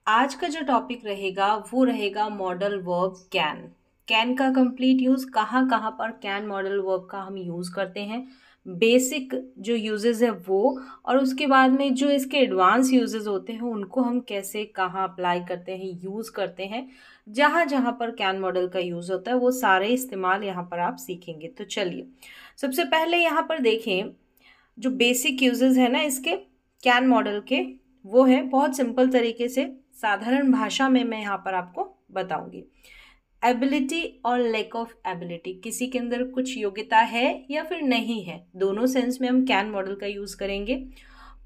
आज का जो टॉपिक रहेगा वो रहेगा मॉडल वर्ब कैन। कैन का कंप्लीट यूज कहाँ कहाँ पर कैन मॉडल वर्ब का हम यूज करते हैं, बेसिक जो यूजेस है वो, और उसके बाद में जो इसके एडवांस यूजेस होते हैं उनको हम कैसे कहाँ अप्लाई करते हैं, यूज करते हैं। जहाँ जहाँ पर कैन मॉडल का यूज होता है वो सारे इस्तेमाल यहाँ पर आप सीखेंगे। तो चलिए सबसे पहले यहाँ पर देखें जो बेसिक यूजेस है ना इसके कैन मॉडल के, वो है बहुत सिंपल तरीके से साधारण भाषा में मैं यहाँ पर आपको बताऊंगी। एबिलिटी और लैक ऑफ एबिलिटी, किसी के अंदर कुछ योग्यता है या फिर नहीं है, दोनों सेंस में हम कैन मॉडल का यूज करेंगे।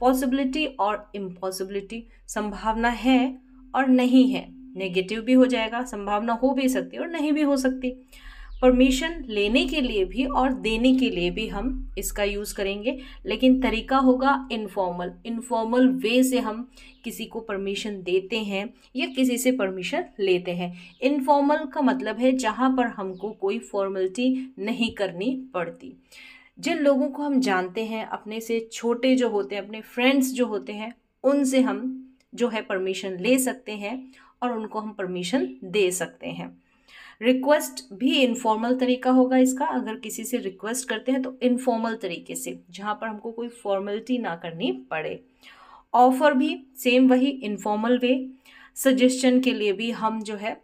पॉसिबिलिटी और इम्पॉसिबिलिटी, संभावना है और नहीं है, नेगेटिव भी हो जाएगा, संभावना हो भी सकती है और नहीं भी हो सकती। परमिशन लेने के लिए भी और देने के लिए भी हम इसका यूज़ करेंगे, लेकिन तरीका होगा इनफॉर्मल। इनफॉर्मल वे से हम किसी को परमिशन देते हैं या किसी से परमिशन लेते हैं। इनफॉर्मल का मतलब है जहाँ पर हमको कोई फॉर्मेलिटी नहीं करनी पड़ती। जिन लोगों को हम जानते हैं, अपने से छोटे जो होते हैं, अपने फ्रेंड्स जो होते हैं, उनसे हम जो है परमिशन ले सकते हैं और उनको हम परमिशन दे सकते हैं। रिक्वेस्ट भी इनफॉर्मल तरीका होगा इसका। अगर किसी से रिक्वेस्ट करते हैं तो इनफॉर्मल तरीके से, जहाँ पर हमको कोई फॉर्मेलिटी ना करनी पड़े। ऑफर भी सेम वही इनफॉर्मल वे। सजेशन के लिए भी हम जो है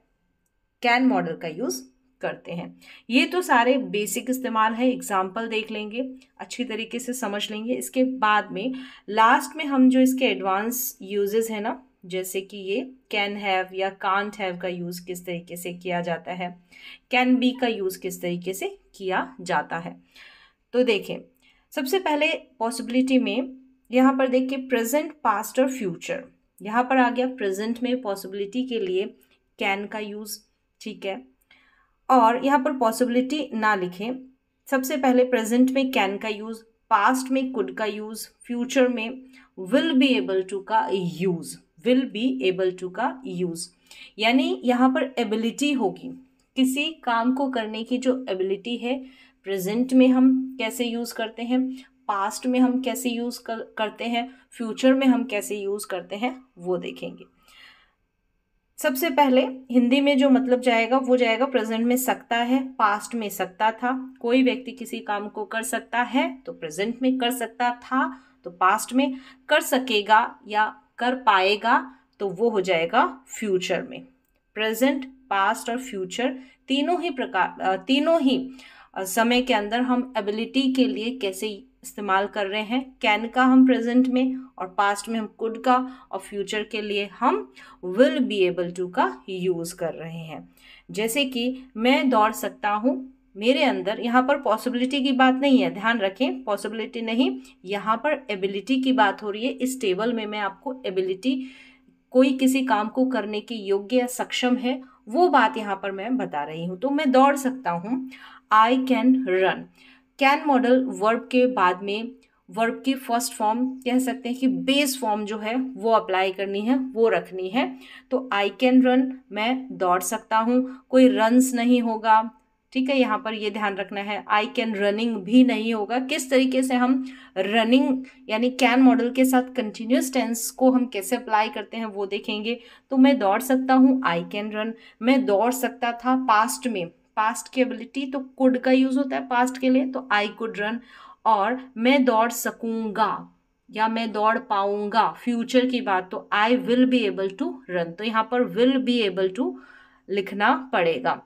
कैन मॉडल का यूज़ करते हैं। ये तो सारे बेसिक इस्तेमाल है, एग्जाम्पल देख लेंगे, अच्छी तरीके से समझ लेंगे। इसके बाद में लास्ट में हम जो इसके एडवांस यूजेस है ना, जैसे कि ये कैन हैव या कांट हैव का यूज़ किस तरीके से किया जाता है, कैन बी का यूज़ किस तरीके से किया जाता है। तो देखें सबसे पहले पॉसिबिलिटी में यहाँ पर देखिए प्रेजेंट, पास्ट और फ्यूचर। यहाँ पर आ गया प्रेजेंट में पॉसिबिलिटी के लिए कैन का यूज़, ठीक है। और यहाँ पर पॉसिबिलिटी ना लिखें, सबसे पहले प्रेजेंट में कैन का यूज़, पास्ट में कुड का यूज़, फ्यूचर में विल बी एबल टू का use, will be able to का यूज़। यानी यहाँ पर एबिलिटी होगी, किसी काम को करने की जो एबिलिटी है, प्रेजेंट में हम कैसे यूज़ करते हैं, पास्ट में हम कैसे यूज़ करते हैं, फ्यूचर में हम कैसे यूज़ करते हैं, वो देखेंगे। सबसे पहले हिंदी में जो मतलब जाएगा वो जाएगा प्रेजेंट में सकता है, पास्ट में सकता था। कोई व्यक्ति किसी काम को कर सकता है तो प्रेजेंट में कर सकता था, तो पास्ट में कर सकेगा या कर पाएगा तो वो हो जाएगा फ्यूचर में। प्रेजेंट, पास्ट और फ्यूचर तीनों ही समय के अंदर हम एबिलिटी के लिए कैसे इस्तेमाल कर रहे हैं। कैन का हम प्रेजेंट में और पास्ट में हम कुड का, और फ्यूचर के लिए हम विल बी एबल टू का यूज़ कर रहे हैं। जैसे कि मैं दौड़ सकता हूँ, मेरे अंदर, यहाँ पर पॉसिबिलिटी की बात नहीं है, ध्यान रखें, पॉसिबिलिटी नहीं, यहाँ पर एबिलिटी की बात हो रही है। इस टेबल में मैं आपको एबिलिटी, कोई किसी काम को करने की योग्य या सक्षम है, वो बात यहाँ पर मैं बता रही हूँ। तो मैं दौड़ सकता हूँ, I can run. Can modal verb के बाद में वर्ब की फर्स्ट फॉर्म कह सकते हैं कि बेस फॉर्म जो है वो अप्लाई करनी है, वो रखनी है। तो आई कैन रन, मैं दौड़ सकता हूँ, कोई रन्स नहीं होगा, ठीक है। यहाँ पर ये ध्यान रखना है, आई कैन रनिंग भी नहीं होगा। किस तरीके से हम रनिंग यानी कैन मॉडल के साथ कंटिन्यूस टेंस को हम कैसे अप्लाई करते हैं वो देखेंगे। तो मैं दौड़ सकता हूँ, आई कैन रन। मैं दौड़ सकता था पास्ट में, पास्ट की एबिलिटी तो कुड का यूज होता है पास्ट के लिए, तो आई कुड रन। और मैं दौड़ सकूंगा या मैं दौड़ पाऊंगा, फ्यूचर की बात, तो I will be able to run. तो यहाँ पर विल बी एबल टू लिखना पड़ेगा।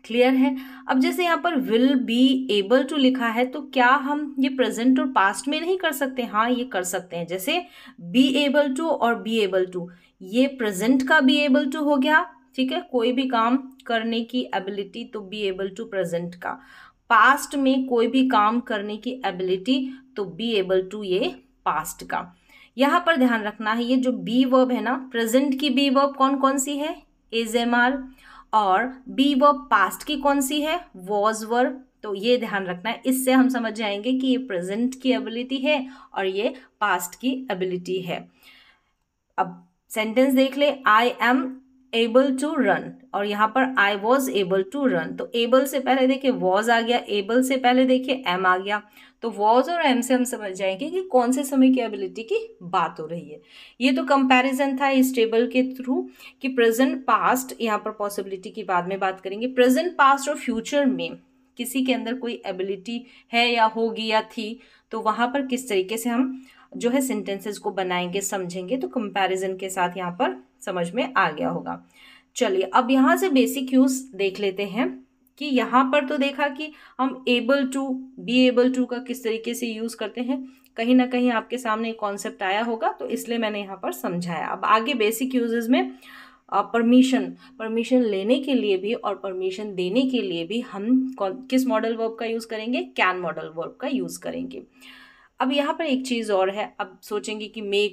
क्लियर है। अब जैसे यहाँ पर विल बी एबल टू लिखा है, तो क्या हम ये प्रेजेंट और पास्ट में नहीं कर सकते? हाँ, ये कर सकते हैं। जैसे बी एबल टू और बी एबल टू, ये प्रेजेंट का बी एबल टू हो गया, ठीक है, कोई भी काम करने की एबिलिटी तो बी एबल टू प्रेजेंट का। पास्ट में कोई भी काम करने की एबिलिटी तो बी एबल टू ये पास्ट का। यहाँ पर ध्यान रखना है, ये जो बी वर्ब है ना, प्रेजेंट की बी वर्ब कौन कौन सी है? Is, am, are. और बी वर्ब पास्ट की कौन सी है? Was verb. तो ये ध्यान रखना है, इससे हम समझ जाएंगे कि ये प्रेजेंट की एबिलिटी है और ये पास्ट की एबिलिटी है। अब सेंटेंस देख ले, I am able to run, और यहाँ पर I was able to run, तो एबल से पहले देखिए वॉज आ गया, एबल से पहले देखिए एम आ गया, तो वॉज और एम से हम समझ जाएंगे कि कौन से समय की एबिलिटी की बात हो रही है। ये तो कंपैरिजन था इस टेबल के थ्रू कि प्रेजेंट पास्ट, यहाँ पर पॉसिबिलिटी की बाद में बात करेंगे, प्रेजेंट पास्ट और फ्यूचर में किसी के अंदर कोई एबिलिटी है या होगी या थी, तो वहाँ पर किस तरीके से हम जो है सेंटेंसेस को बनाएंगे, समझेंगे, तो कंपैरिजन के साथ यहाँ पर समझ में आ गया होगा। चलिए अब यहाँ से बेसिक यूज देख लेते हैं कि यहाँ पर तो देखा कि हम able to, be able to का किस तरीके से यूज करते हैं, कहीं ना कहीं आपके सामने एक कॉन्सेप्ट आया होगा, तो इसलिए मैंने यहाँ पर समझाया। अब आगे बेसिक यूजेस में परमिशन लेने के लिए भी और परमिशन देने के लिए भी हम किस मॉडल वर्ब का यूज करेंगे, कैन मॉडल वर्ब का यूज करेंगे। अब यहाँ पर एक चीज़ और है, अब सोचेंगे कि मे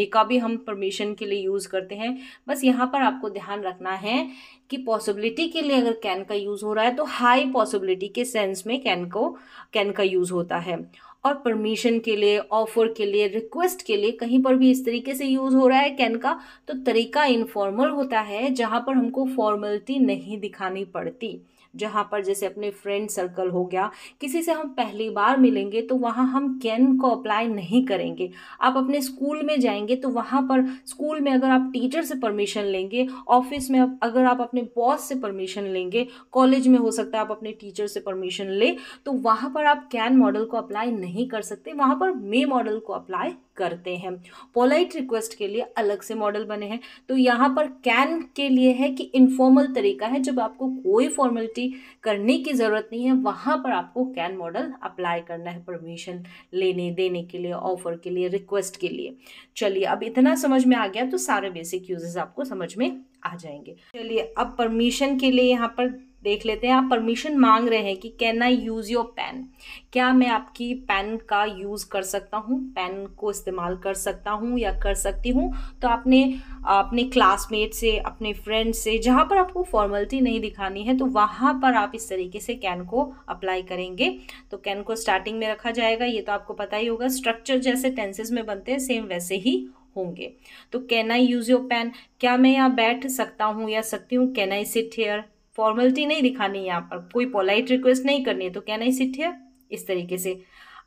का भी हम परमिशन के लिए यूज़ करते हैं। बस यहाँ पर आपको ध्यान रखना है कि पॉसिबिलिटी के लिए अगर कैन का यूज़ हो रहा है तो हाई पॉसिबिलिटी के सेंस में कैन का यूज़ होता है, और परमिशन के लिए, ऑफर के लिए, रिक्वेस्ट के लिए कहीं पर भी इस तरीके से यूज़ हो रहा है कैन का, तो तरीका इनफॉर्मल होता है, जहाँ पर हमको फॉर्मेलिटी नहीं दिखानी पड़ती। जहाँ पर जैसे अपने फ्रेंड सर्कल हो गया, किसी से हम पहली बार मिलेंगे तो वहाँ हम कैन को अप्लाई नहीं करेंगे। आप अपने स्कूल में जाएंगे तो वहाँ पर स्कूल में अगर आप टीचर से परमिशन लेंगे, ऑफिस में अगर आप अपने बॉस से परमिशन लेंगे, कॉलेज में हो सकता है आप अपने टीचर से परमिशन ले, तो वहाँ पर आप कैन मॉडल को अप्लाई नहीं कर सकते, वहाँ पर मे मॉडल को अप्लाई करते हैं। पोलाइट रिक्वेस्ट के लिए अलग से मॉडल बने हैं, तो यहाँ पर कैन के लिए है कि इनफॉर्मल तरीका है, जब आपको कोई फॉर्मेलिटी करने की ज़रूरत नहीं है, वहाँ पर आपको कैन मॉडल अप्लाई करना है परमिशन लेने देने के लिए, ऑफर के लिए, रिक्वेस्ट के लिए। चलिए अब इतना समझ में आ गया तो सारे बेसिक यूजेस आपको समझ में आ जाएंगे। चलिए अब परमिशन के लिए यहाँ पर देख लेते हैं। आप परमिशन मांग रहे हैं कि can I use your pen, क्या मैं आपकी पेन का यूज़ कर सकता हूँ, पेन को इस्तेमाल कर सकता हूँ या कर सकती हूँ। तो आपने अपने क्लासमेट से, अपने फ्रेंड से, जहाँ पर आपको फॉर्मेलिटी नहीं दिखानी है, तो वहाँ पर आप इस तरीके से कैन को अप्लाई करेंगे। तो कैन को स्टार्टिंग में रखा जाएगा, ये तो आपको पता ही होगा, स्ट्रक्चर जैसे टेंसेस में बनते हैं सेम वैसे ही होंगे। तो can I use your pen, क्या मैं यहाँ बैठ सकता हूँ या सकती हूँ, can I sit here, formality नहीं दिखानी है, यहाँ पर कोई पोलाइट रिक्वेस्ट नहीं करनी है, तो कैन आई सिट हियर, इस तरीके से।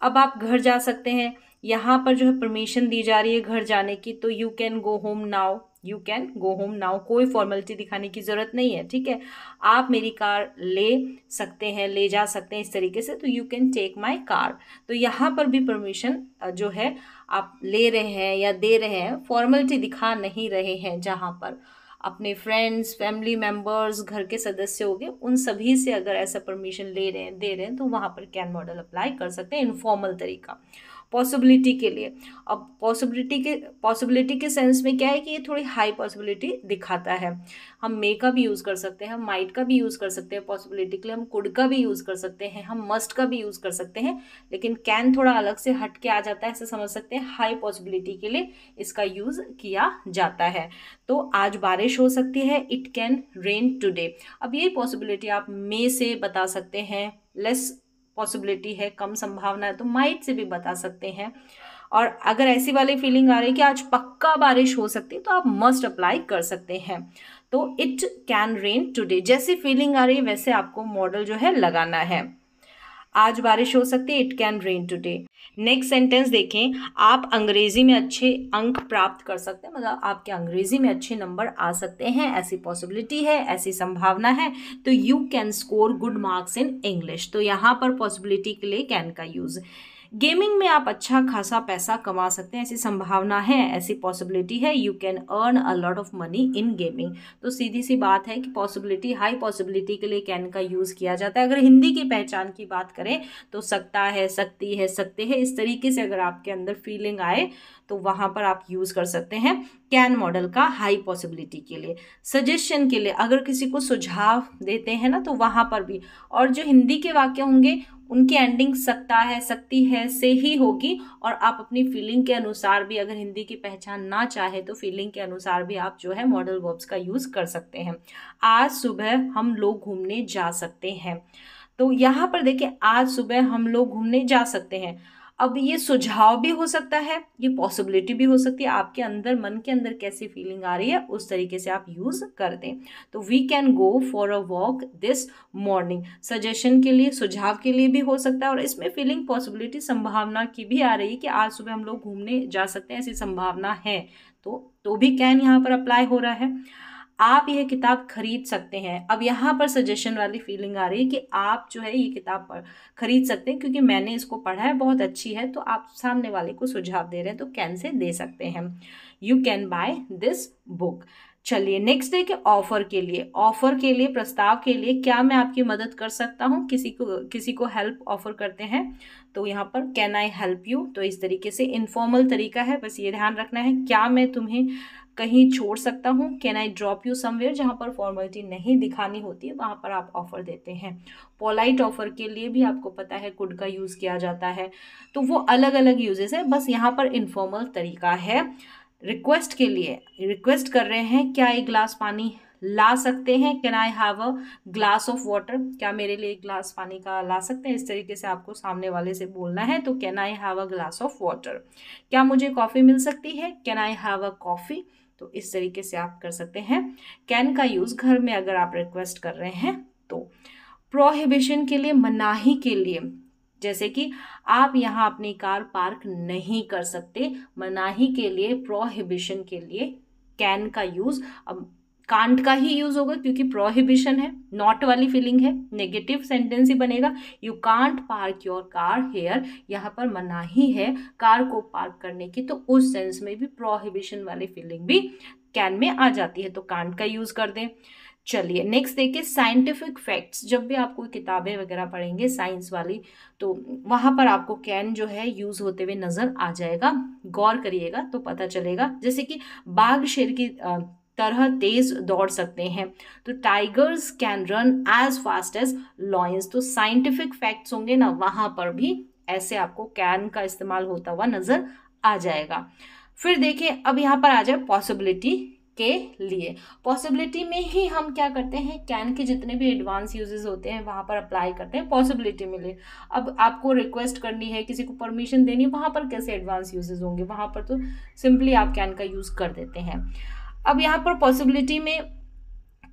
अब आप घर जा सकते हैं, यहाँ पर जो है परमिशन दी जा रही है घर जाने की, तो you can go home now, you can go home now, कोई फॉर्मेलिटी दिखाने की ज़रूरत नहीं है, ठीक है। आप मेरी कार ले सकते हैं, ले जा सकते हैं, इस तरीके से, तो you can take my car. तो यहाँ पर भी परमिशन जो है आप ले रहे हैं या दे रहे हैं, फॉर्मेलिटी दिखा नहीं रहे हैं। जहाँ पर अपने फ्रेंड्स, फैमिली मेम्बर्स, घर के सदस्य हो गए, उन सभी से अगर ऐसा परमिशन ले रहे हैं, दे रहे हैं, तो वहाँ पर कैन मॉडल अप्लाई कर सकते हैं, इनफॉर्मल तरीका। पॉसिबिलिटी के लिए, अब पॉसिबिलिटी के सेंस में क्या है कि ये थोड़ी हाई पॉसिबिलिटी दिखाता है। हम मे का भी यूज़ कर सकते हैं, हम माइट का भी यूज़ कर सकते हैं पॉसिबिलिटी के लिए, हम कुड का भी यूज़ कर सकते हैं, हम मस्ट का भी यूज़ कर सकते हैं, लेकिन कैन थोड़ा अलग से हट के आ जाता है, ऐसे समझ सकते हैं। हाई पॉसिबिलिटी के लिए इसका यूज़ किया जाता है। तो आज बारिश हो सकती है, इट कैन रेन टुडे। अब ये पॉसिबिलिटी आप मे से बता सकते हैं, लेस पॉसिबिलिटी है, कम संभावना है, तो माइट से भी बता सकते हैं। और अगर ऐसी वाली फीलिंग आ रही है कि आज पक्का बारिश हो सकती है, तो आप मस्ट अप्लाई कर सकते हैं। तो इट कैन रेन टुडे, जैसी फीलिंग आ रही है वैसे आपको मॉडल जो है लगाना है। आज बारिश हो सकती है, it can rain today. Next sentence देखें, आप अंग्रेजी में अच्छे अंक प्राप्त कर सकते हैं, मतलब आपके अंग्रेजी में अच्छे नंबर आ सकते हैं, ऐसी पॉसिबिलिटी है, ऐसी संभावना है। तो you can score good marks in English, तो यहाँ पर पॉसिबिलिटी के लिए कैन का यूज। गेमिंग में आप अच्छा खासा पैसा कमा सकते हैं, ऐसी संभावना है, ऐसी पॉसिबिलिटी है, you can earn a lot of money in gaming. तो सीधी सी बात है कि पॉसिबिलिटी, हाई पॉसिबिलिटी के लिए कैन का यूज़ किया जाता है। अगर हिंदी की पहचान की बात करें तो सकता है, सकती है, सकते हैं, इस तरीके से अगर आपके अंदर फीलिंग आए तो वहाँ पर आप यूज़ कर सकते हैं कैन मॉडल का हाई पॉसिबिलिटी के लिए। सजेशन के लिए, अगर किसी को सुझाव देते हैं ना, तो वहाँ पर भी। और जो हिंदी के वाक्य होंगे उनकी एंडिंग सकता है, सकती है से ही होगी, और आप अपनी फीलिंग के अनुसार भी, अगर हिंदी की पहचान ना चाहे तो फीलिंग के अनुसार भी आप जो है मॉडल वर्ब्स का यूज़ कर सकते हैं। आज सुबह हम लोग घूमने जा सकते हैं, तो यहाँ पर देखिए आज सुबह हम लोग घूमने जा सकते हैं। अब ये सुझाव भी हो सकता है, ये पॉसिबिलिटी भी हो सकती है, आपके अंदर मन के अंदर कैसी फीलिंग आ रही है उस तरीके से आप यूज़ कर दें। तो we can go for a walk this morning, suggestion के लिए, सुझाव के लिए भी हो सकता है, और इसमें फीलिंग, पॉसिबिलिटी, संभावना की भी आ रही है कि आज सुबह हम लोग घूमने जा सकते हैं, ऐसी संभावना है, तो भी कैन यहाँ पर अप्लाई हो रहा है। आप यह किताब खरीद सकते हैं। अब यहाँ पर सजेशन वाली फीलिंग आ रही है कि आप जो है ये किताब पर खरीद सकते हैं क्योंकि मैंने इसको पढ़ा है, बहुत अच्छी है, तो आप सामने वाले को सुझाव दे रहे हैं, तो कैन से दे सकते हैं। You can by this book. चलिए नेक्स्ट है कि ऑफर के लिए, ऑफर के लिए, प्रस्ताव के लिए, क्या मैं आपकी मदद कर सकता हूँ, किसी को हेल्प ऑफर करते हैं, तो यहाँ पर कैन आई हेल्प यू, तो इस तरीके से इनफॉर्मल तरीका है, बस ये ध्यान रखना है, क्या मैं तुम्हें कहीं छोड़ सकता हूँ, can I drop you somewhere, जहाँ पर फॉर्मेलिटी नहीं दिखानी होती है वहाँ पर आप ऑफर देते हैं। पोलाइट ऑफर के लिए भी आपको पता है कुड का यूज़ किया जाता है, तो वो अलग अलग यूजेस है, बस यहाँ पर इनफॉर्मल तरीका है। रिक्वेस्ट के लिए, रिक्वेस्ट कर रहे हैं, क्या एक गिलास पानी ला सकते हैं, can I have a glass of water, क्या मेरे लिए एक ग्लास पानी का ला सकते हैं, इस तरीके से आपको सामने वाले से बोलना है, तो can I have a glass of water. क्या मुझे कॉफ़ी मिल सकती है, can I have a coffee, तो इस तरीके से आप कर सकते हैं। कैन का यूज़ घर में अगर आप रिक्वेस्ट कर रहे हैं तो। प्रोहिबिशन के लिए, मनाही के लिए, जैसे कि आप यहाँ अपनी कार पार्क नहीं कर सकते, मनाही के लिए, प्रोहिबिशन के लिए कैन का यूज़, अब कांट का ही यूज़ होगा क्योंकि प्रोहिबिशन है, नॉट वाली फीलिंग है, नेगेटिव सेंटेंस ही बनेगा, you can't park your car here, यहाँ पर मनाही है कार को पार्क करने की, तो उस सेंस में भी प्रोहिबिशन वाली फीलिंग भी कैन में आ जाती है, तो कांट का यूज़ कर दें। चलिए नेक्स्ट देखिए साइंटिफिक फैक्ट्स, जब भी आप कोई किताबें वगैरह पढ़ेंगे साइंस वाली, तो वहाँ पर आपको कैन जो है यूज़ होते हुए नज़र आ जाएगा, गौर करिएगा तो पता चलेगा। जैसे कि बाघ शेर की तरह तेज दौड़ सकते हैं, तो tigers can run as fast as lions, तो साइंटिफिक फैक्ट्स होंगे ना, वहाँ पर भी ऐसे आपको कैन का इस्तेमाल होता हुआ नज़र आ जाएगा। फिर देखिए अब यहाँ पर आ जाए पॉसिबिलिटी के लिए, पॉसिबिलिटी में ही हम क्या करते हैं, कैन के जितने भी एडवांस यूजेस होते हैं वहाँ पर अप्लाई करते हैं पॉसिबिलिटी में ले। अब आपको रिक्वेस्ट करनी है, किसी को परमिशन देनी है, वहाँ पर कैसे एडवांस यूजेस होंगे, वहाँ पर तो सिंपली आप कैन का यूज़ कर देते हैं। अब यहाँ पर पॉसिबिलिटी में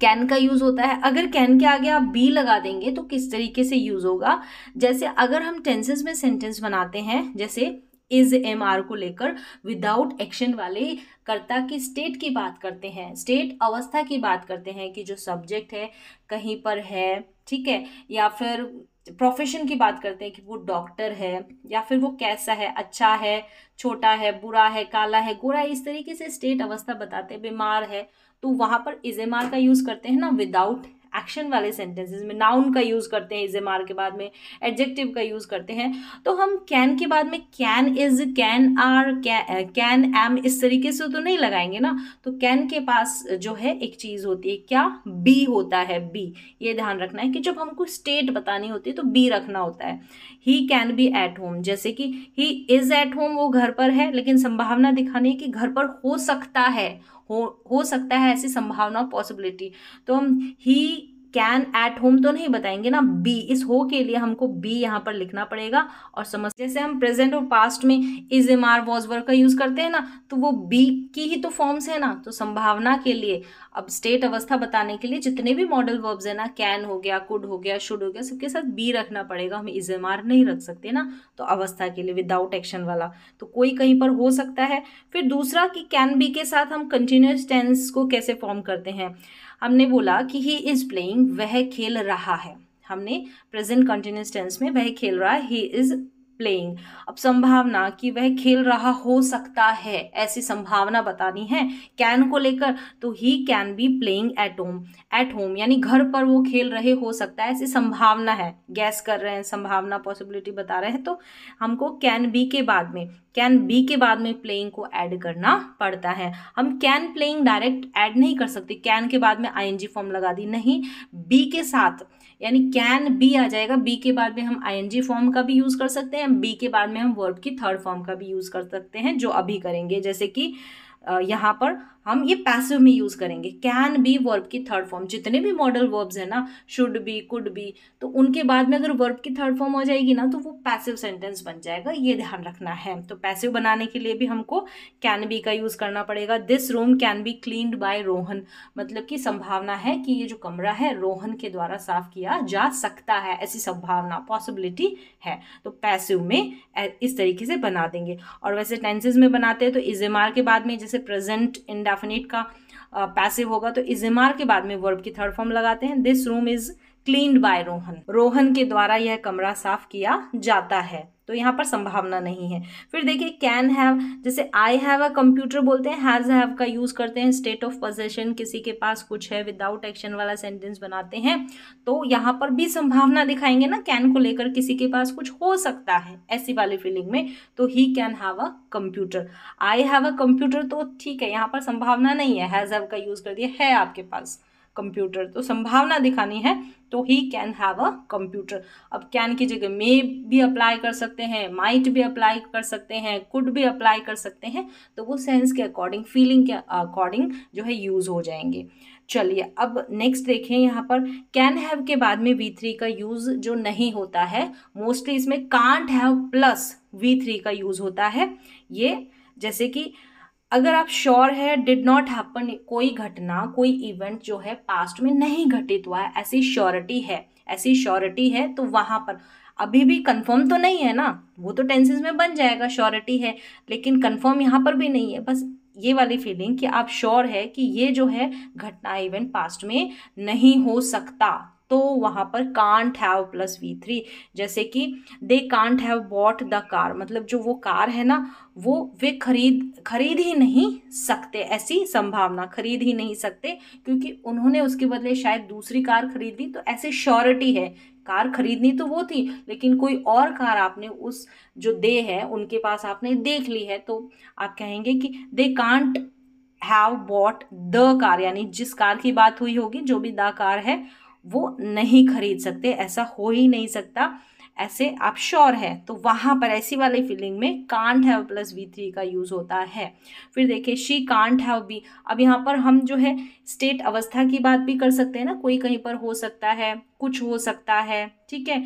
कैन का यूज़ होता है, अगर कैन के आगे आप बी लगा देंगे तो किस तरीके से यूज़ होगा, जैसे अगर हम टेंसेस में सेंटेंस बनाते हैं, जैसे इज एम आर को लेकर विदाउट एक्शन वाले कर्ता की स्टेट की बात करते हैं, स्टेट अवस्था की बात करते हैं कि जो सब्जेक्ट है कहीं पर है, ठीक है, या फिर प्रोफेशन की बात करते हैं कि वो डॉक्टर है, या फिर वो कैसा है, अच्छा है, छोटा है, बुरा है, काला है, गोरा है, इस तरीके से स्टेट अवस्था बताते हैं, बीमार है, तो वहाँ पर इज एम आर का यूज़ करते हैं ना विदाउट एक्शन वाले सेंटेंसेस में, नाउन का यूज़ करते हैं इज एम आर के बाद में, एडजेक्टिव का यूज़ करते हैं, तो हम कैन के बाद में can is, can are, can am, इस तरीके से तो नहीं लगाएंगे ना, तो कैन के पास जो है एक चीज़ होती है, क्या, बी होता है, बी, ये ध्यान रखना है कि जब हमको स्टेट बतानी होती है तो बी रखना होता है। He can be at home, जैसे कि ही इज एट होम, वो घर पर है, लेकिन संभावना दिखानी है कि घर पर हो सकता है, हो सकता है, ऐसी संभावना, पॉसिबिलिटी, तो हम ही कैन एट होम तो नहीं बताएंगे ना, बी, इस हो के लिए हमको बी यहाँ पर लिखना पड़ेगा। और समझ, जैसे हम प्रेजेंट और पास्ट में is am are was were का यूज करते हैं ना, तो वो बी की ही तो फॉर्म्स है ना, तो संभावना के लिए, अब स्टेट अवस्था बताने के लिए जितने भी मॉडल वर्ब्स है ना, कैन हो गया, कुड हो गया, शुड हो गया, सबके साथ बी रखना पड़ेगा, हम इज एम आर नहीं रख सकते ना, तो अवस्था के लिए विदाउट एक्शन वाला, तो कोई कहीं पर हो सकता है। फिर दूसरा कि कैन बी के साथ हम कंटिन्यूस टेंस को कैसे फॉर्म करते हैं, हमने बोला कि ही इज प्लेइंग, वह खेल रहा है, हमने प्रेजेंट कंटिन्यूस टेंस में वह खेल रहा है, ही इज प्लेइंग। अब संभावना कि वह खेल रहा हो सकता है, ऐसी संभावना बतानी है कैन को लेकर, तो he can be playing at home, eight home यानी घर पर वो खेल रहे हो सकता है, ऐसी संभावना है, गैस कर रहे हैं, संभावना, पॉसिबिलिटी बता रहे हैं, तो हमको कैन बी के बाद में, कैन बी के बाद में प्लेइंग को ऐड करना पड़ता है। हम कैन प्लेइंग डायरेक्ट ऐड नहीं कर सकते, कैन के बाद में आईएनजी फॉर्म लगा दी, नहीं, बी के साथ, यानी कैन बी आ जाएगा, बी के बाद में हम आईएनजी फॉर्म का भी यूज़ कर सकते हैं, बी के बाद में हम वर्ब की थर्ड फॉर्म का भी यूज़ कर सकते हैं, जो अभी करेंगे, जैसे कि यहाँ पर हम ये पैसिव में यूज करेंगे। कैन बी वर्ब की थर्ड फॉर्म, जितने भी मॉडल वर्ब्स है ना, शुड बी, कुड बी, तो उनके बाद में अगर वर्ब की थर्ड फॉर्म हो जाएगी ना तो वो पैसिव सेंटेंस बन जाएगा, ये ध्यान रखना है। तो पैसिव बनाने के लिए भी हमको कैन बी का यूज करना पड़ेगा। This room can be cleaned by Rohan, मतलब कि संभावना है कि ये जो कमरा है रोहन के द्वारा साफ किया जा सकता है, ऐसी संभावना, पॉसिबिलिटी है। तो पैसिव में इस तरीके से बना देंगे। और वैसे टेंसेज में बनाते हैं तो इज़ेमार के बाद में, जैसे प्रेजेंट इंडेफिनिट का पैसिव होगा तो इज़ेमार के बाद में वर्ब की थर्ड फॉर्म लगाते हैं। This room is cleaned by Rohan, Rohan के द्वारा यह कमरा साफ किया जाता है, तो यहाँ पर संभावना नहीं है। फिर देखिए कैन हैव, जैसे आई हैव अ कंप्यूटर बोलते हैं, हैज हैव का यूज करते हैं स्टेट ऑफ पोजेशन, किसी के पास कुछ है, विदाउट एक्शन वाला सेंटेंस बनाते हैं, तो यहाँ पर भी संभावना दिखाएंगे ना कैन को लेकर, किसी के पास कुछ हो सकता है ऐसी वाली फीलिंग में, तो he can have a computer. I have a computer तो ठीक है, यहाँ पर संभावना नहीं है, हैज हैव का यूज कर दिया, है आपके पास कंप्यूटर, तो संभावना दिखानी है, तो he can have a computer. अब कैन की जगह मे भी अप्लाई कर सकते हैं, माइट भी अप्लाई कर सकते हैं, कुड भी अप्लाई कर सकते हैं, तो वो सेंस के अकॉर्डिंग, फीलिंग के अकॉर्डिंग जो है यूज हो जाएंगे। चलिए अब नेक्स्ट देखें, यहाँ पर कैन हैव के बाद में V3 का यूज जो नहीं होता है, मोस्टली इसमें कांट हैव प्लस V3 का यूज होता है। ये जैसे कि अगर आप श्योर है डिड नॉट हैपन, कोई घटना, कोई इवेंट जो है पास्ट में नहीं घटित हुआ है, ऐसी श्योरिटी है, ऐसी श्योरिटी है, तो वहां पर अभी भी कंफर्म तो नहीं है ना, वो तो टेंसेस में बन जाएगा, श्योरिटी है, लेकिन कंफर्म यहाँ पर भी नहीं है, बस ये वाली फीलिंग कि आप श्योर है कि ये जो है घटना, इवेंट पास्ट में नहीं हो सकता, तो वहां पर कांट हैव प्लस V3। जैसे कि they can't have bought the car, मतलब जो वो कार है ना, वो वे खरीद ही नहीं सकते, ऐसी संभावना, खरीद ही नहीं सकते, क्योंकि उन्होंने उसके बदले शायद दूसरी कार खरीद ली, तो ऐसे श्योरिटी है, कार खरीदनी तो वो थी, लेकिन कोई और कार आपने उस जो दे है उनके पास आपने देख ली है, तो आप कहेंगे कि they can't have bought the car, यानी जिस कार की बात हुई होगी, जो भी द कार है, वो नहीं खरीद सकते, ऐसा हो ही नहीं सकता, ऐसे आप श्योर है, तो वहां पर ऐसी वाली फीलिंग में कांट हैव प्लस V3 का यूज होता है। फिर देखिए शी कांट हैव बी, अब यहाँ पर हम जो है स्टेट अवस्था की बात भी कर सकते हैं ना, कोई कहीं पर हो सकता है, कुछ हो सकता है, ठीक है,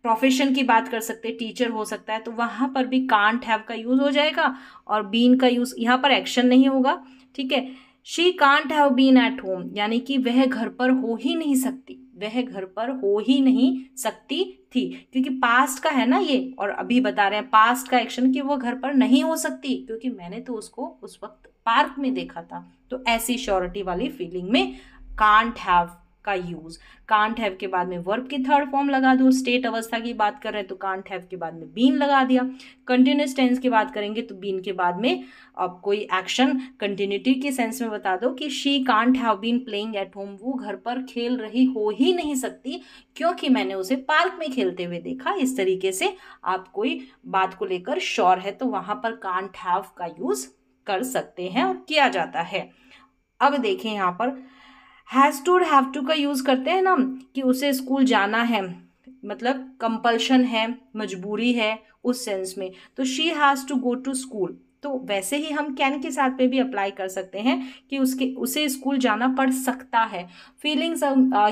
प्रोफेशन की बात कर सकते हैं, टीचर हो सकता है, तो वहां पर भी कांट हैव का यूज हो जाएगा, और बीन का यूज, यहाँ पर एक्शन नहीं होगा, ठीक है। She can't have been at home, यानी कि वह घर पर हो ही नहीं सकती, वह घर पर हो ही नहीं सकती थी, क्योंकि पास्ट का है ना ये, और अभी बता रहे हैं पास्ट का एक्शन कि वो घर पर नहीं हो सकती, क्योंकि मैंने तो उसको उस वक्त पार्क में देखा था, तो ऐसी श्योरिटी वाली फीलिंग में कांट हैव का यूज। कांट हैव के बाद में वर्ब की थर्ड फॉर्म लगा दो, स्टेट अवस्था की बात कर रहे हैं तो कांट हैव के बाद में बीन लगा दिया, कंटिन्यूस टेंस की बात करेंगे तो बीन के बाद में अब कोई एक्शन कंटिन्यूटी के सेंस में बता दो कि she can't have been playing at home, वो घर पर खेल रही हो ही नहीं सकती, क्योंकि मैंने उसे पार्क में खेलते हुए देखा। इस तरीके से आप कोई बात को लेकर श्योर है तो वहां पर कांट हैव का यूज कर सकते हैं और किया जाता है। अब देखें यहाँ पर हैज़ टू और हैव टू का यूज़ करते हैं ना, कि उसे स्कूल जाना है, मतलब कंपल्शन है, मजबूरी है उस सेंस में, तो she has to go to school, तो वैसे ही हम कैन के साथ में भी अप्लाई कर सकते हैं कि उसे स्कूल जाना पड़ सकता है। फीलिंग्स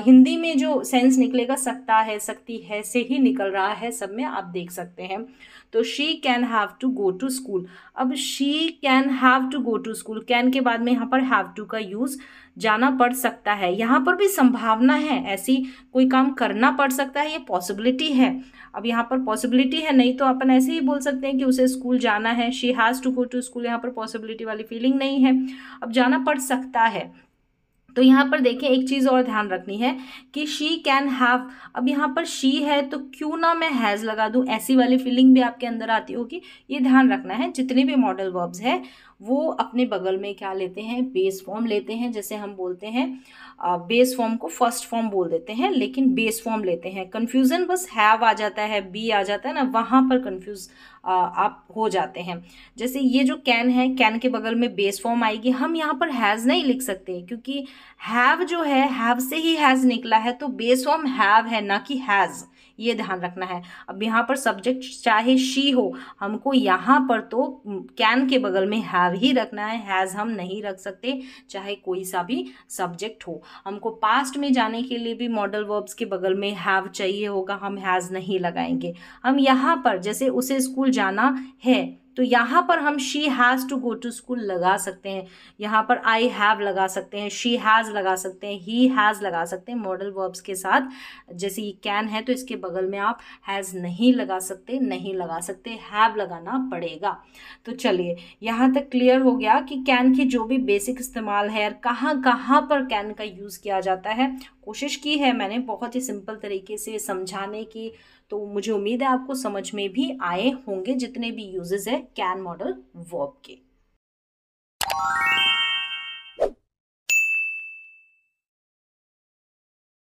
हिंदी में जो सेंस निकलेगा सकता है, सकती है से ही निकल रहा है, सब में आप देख सकते हैं। तो she can have to go to school, अब she can have to go to school, can के बाद में यहाँ पर हैव टू का यूज़, जाना पड़ सकता है, यहाँ पर भी संभावना है, ऐसी कोई काम करना पड़ सकता है, ये पॉसिबिलिटी है। अब यहाँ पर पॉसिबिलिटी है, नहीं तो अपन ऐसे ही बोल सकते हैं कि उसे स्कूल जाना है, she has to go to school, यहाँ पर पॉसिबिलिटी वाली फीलिंग नहीं है, अब जाना पड़ सकता है। तो यहाँ पर देखें एक चीज़ और ध्यान रखनी है कि शी कैन हैव, अब यहाँ पर शी है तो क्यों ना मैं हैज़ लगा दूँ, ऐसी वाली फीलिंग भी आपके अंदर आती होगी, ये ध्यान रखना है। जितने भी मॉडल वर्ब्स हैं वो अपने बगल में क्या लेते हैं, बेस फॉर्म लेते हैं, जैसे हम बोलते हैं बेस फॉर्म को फर्स्ट फॉर्म बोल देते हैं, लेकिन बेस फॉर्म लेते हैं। कन्फ्यूज़न बस हैव आ जाता है, बी आ जाता है ना, वहाँ पर कन्फ्यूज़ आप हो जाते हैं। जैसे ये जो कैन है, कैन के बगल में बेस फॉर्म आएगी, हम यहाँ पर हैज़ नहीं लिख सकते, क्योंकि हैव जो है हैव से ही हैज़ निकला है, तो बेस फॉर्म हैव है ना कि हैज़, ये ध्यान रखना है। अब यहाँ पर सब्जेक्ट चाहे शी हो, हमको यहाँ पर तो कैन के बगल में हैव ही रखना है, हैज़ हम नहीं रख सकते, चाहे कोई सा भी सब्जेक्ट हो। हमको पास्ट में जाने के लिए भी मॉडल वर्ब्स के बगल में हैव चाहिए होगा, हम हैज़ नहीं लगाएंगे। हम यहाँ पर जैसे उसे स्कूल जाना है तो यहाँ पर हम she has to go to school लगा सकते हैं, यहाँ पर आई हैव लगा सकते हैं, शी हैज़ लगा सकते हैं, ही हैज़ लगा सकते हैं मॉडल वर्ब्स के साथ। जैसे ये कैन है तो इसके बगल में आप हैज़ नहीं लगा सकते, नहीं लगा सकते, हैव लगाना पड़ेगा। तो चलिए यहाँ तक क्लियर हो गया कि कैन के जो भी बेसिक इस्तेमाल है, कहाँ कहाँ पर कैन का यूज़ किया जाता है। कोशिश की है मैंने बहुत ही सिंपल तरीके से समझाने की, तो मुझे उम्मीद है आपको समझ में भी आए होंगे जितने भी यूजेस है कैन मॉडल वर्ब के।